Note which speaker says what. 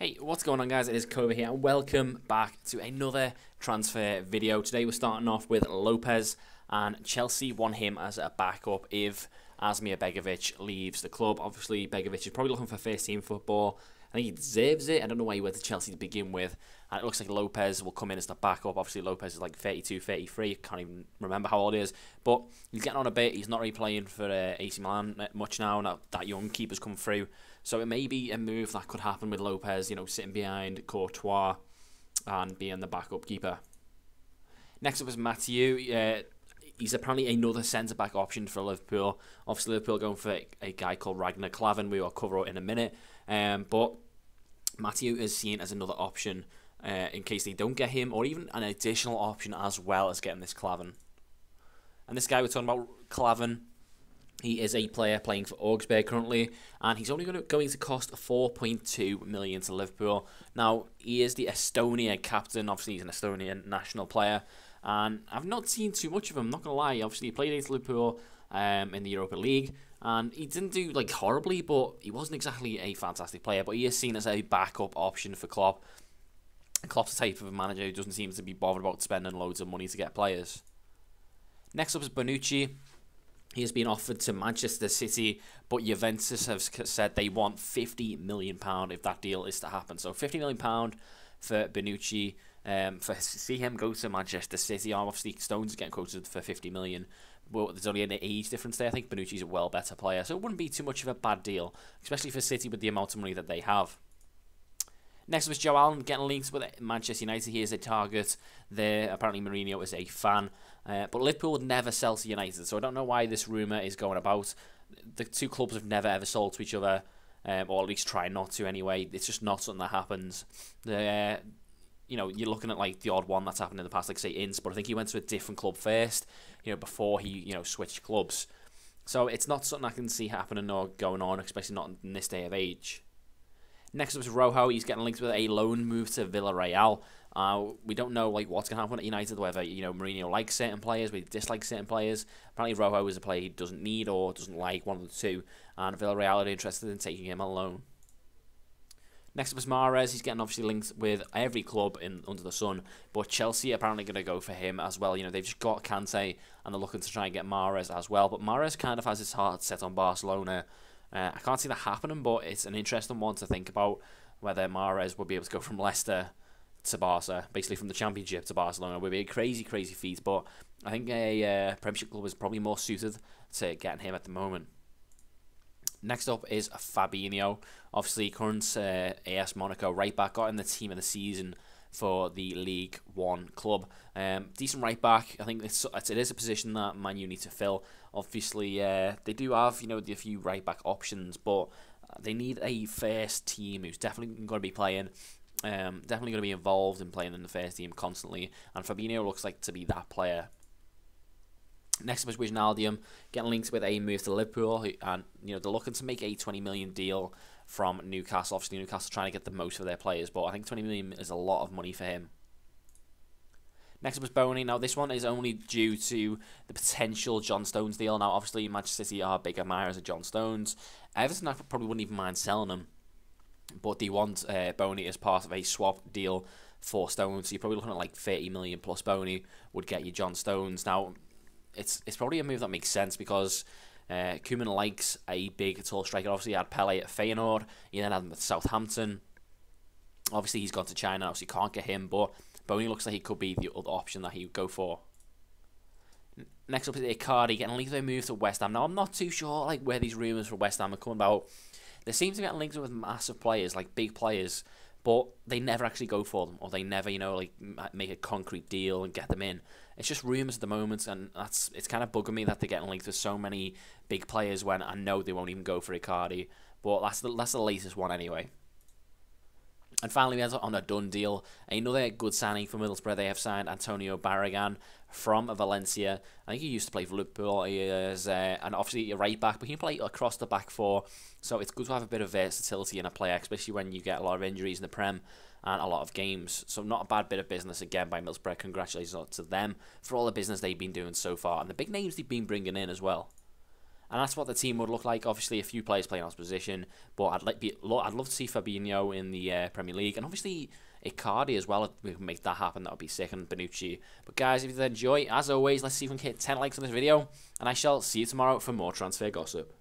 Speaker 1: Hey, what's going on guys? It is Kobe here and welcome back to another transfer video. Today we're starting off with Lopez, and Chelsea want him as a backup if Asmir Begovic leaves the club. Obviously Begovic is probably looking for first team football. I think he deserves it. I don't know why he went to Chelsea to begin with. And it looks like Lopez will come in as the backup. Obviously Lopez is like 32, 33. Can't even remember how old he is. But he's getting on a bit. He's not really playing for AC Milan much now. That young keeper's come through. So it may be a move that could happen with Lopez, sitting behind Courtois and being the backup keeper. Next up is Mathieu. He's apparently another centre-back option for Liverpool. Obviously, Liverpool are going for a guy called Ragnar Klavan. We will cover it in a minute. But Mathieu is seen as another option in case they don't get him, or even an additional option as well as getting this Klavan. And this guy we're talking about, Klavan, he is a player playing for Augsburg currently, and he's only going to cost 4.2 million to Liverpool. Now, he is the Estonia captain. Obviously, he's an Estonian national player, and I've not seen too much of him, not going to lie. Obviously, he played against Liverpool in the Europa League, and he didn't do horribly, but he wasn't exactly a fantastic player. But he is seen as a backup option for Klopp. Klopp's the type of a manager who doesn't seem to be bothered about spending loads of money to get players. Next up is Bonucci. He has been offered to Manchester City, but Juventus have said they want £50 million if that deal is to happen. So £50 million for Bonucci, for see him go to Manchester City. Obviously, Stones is getting quoted for £50 million, but there's only an age difference there. I think Bonucci's a well better player, so it wouldn't be too much of a bad deal, especially for City with the amount of money that they have. Next was Joe Allen getting linked with Manchester United. He is a target there. Apparently Mourinho is a fan. But Liverpool would never sell to United, so I don't know why this rumour is going about. The two clubs have never ever sold to each other, or at least try not to anyway. It's just not something that happens. You're looking at the odd one that's happened in the past, like say Ince, but I think he went to a different club first, before he switched clubs. So it's not something I can see happening or going on, especially not in this day of age. Next up is Rojo. He's getting linked with a loan move to Villarreal. We don't know what's going to happen at United, whether Mourinho likes certain players, whether he dislikes certain players. Apparently Rojo is a player he doesn't need or doesn't like, one of the two, and Villarreal are interested in taking him on loan. Next up is Mahrez. He's getting obviously linked with every club under the sun, but Chelsea are apparently going to go for him as well. They've just got Kante and they're looking to try and get Mahrez as well, but Mahrez kind of has his heart set on Barcelona. I can't see that happening, but it's an interesting one to think about, whether Mahrez would be able to go from Leicester to Barca, basically from the Championship to Barcelona. It would be a crazy, crazy feat, but I think a Premiership club is probably more suited to getting him at the moment. Next up is Fabinho. Obviously, current AS Monaco right back, got in the team of the season for the League One club. Decent right back. I think it is a position that Man U need to fill. Obviously, they do have a few right back options, but they need a first team who's definitely going to be playing. Definitely going to be involved in playing in the first team constantly, and Fabinho looks like to be that player. Next up is Wijnaldum, getting linked with a move to Liverpool, and they're looking to make a 20 million deal from Newcastle. Obviously, Newcastle trying to get the most of their players, but I think 20 million is a lot of money for him. Next up is Boney. Now, this one is only due to the potential John Stones deal. Now, obviously, Manchester City are big admirers of John Stones. Everton probably wouldn't even mind selling him, but they want Boney as part of a swap deal for Stones. So you're probably looking at 30 million plus Boney would get you John Stones. Now, it's probably a move that makes sense because Koeman likes a big, tall striker. Obviously, he had Pele at Feyenoord. He then had him at Southampton. Obviously, he's gone to China. Obviously, can't get him, but Boney looks like he could be the other option that he would go for. Next up is Icardi, getting linked with a move to West Ham. Now, I'm not too sure where these rumours for West Ham are coming about. They seem to get linked with massive players, big players, but they never actually go for them, or they never, make a concrete deal and get them in. It's just rumours at the moment, and it's kind of bugging me that they're getting linked with so many big players when I know they won't even go for Icardi. But that's the latest one anyway. And finally, we have on a done deal. Another good signing for Middlesbrough. They have signed Antonio Barragan from Valencia. I think he used to play for Liverpool. He is, and obviously a right back, but he can play across the back four. So it's good to have a bit of versatility in a player, especially when you get a lot of injuries in the Prem and a lot of games. So not a bad bit of business again by Middlesbrough. Congratulations to them for all the business they've been doing so far and the big names they've been bringing in as well. and that's what the team would look like. Obviously, a few players playing out of position, but I'd love to see Fabinho in the Premier League, and obviously Icardi as well. If we can make that happen, that would be sick, and Bonucci. But guys, if you enjoy, as always, let's see if we can hit 10 likes on this video, and I shall see you tomorrow for more transfer gossip.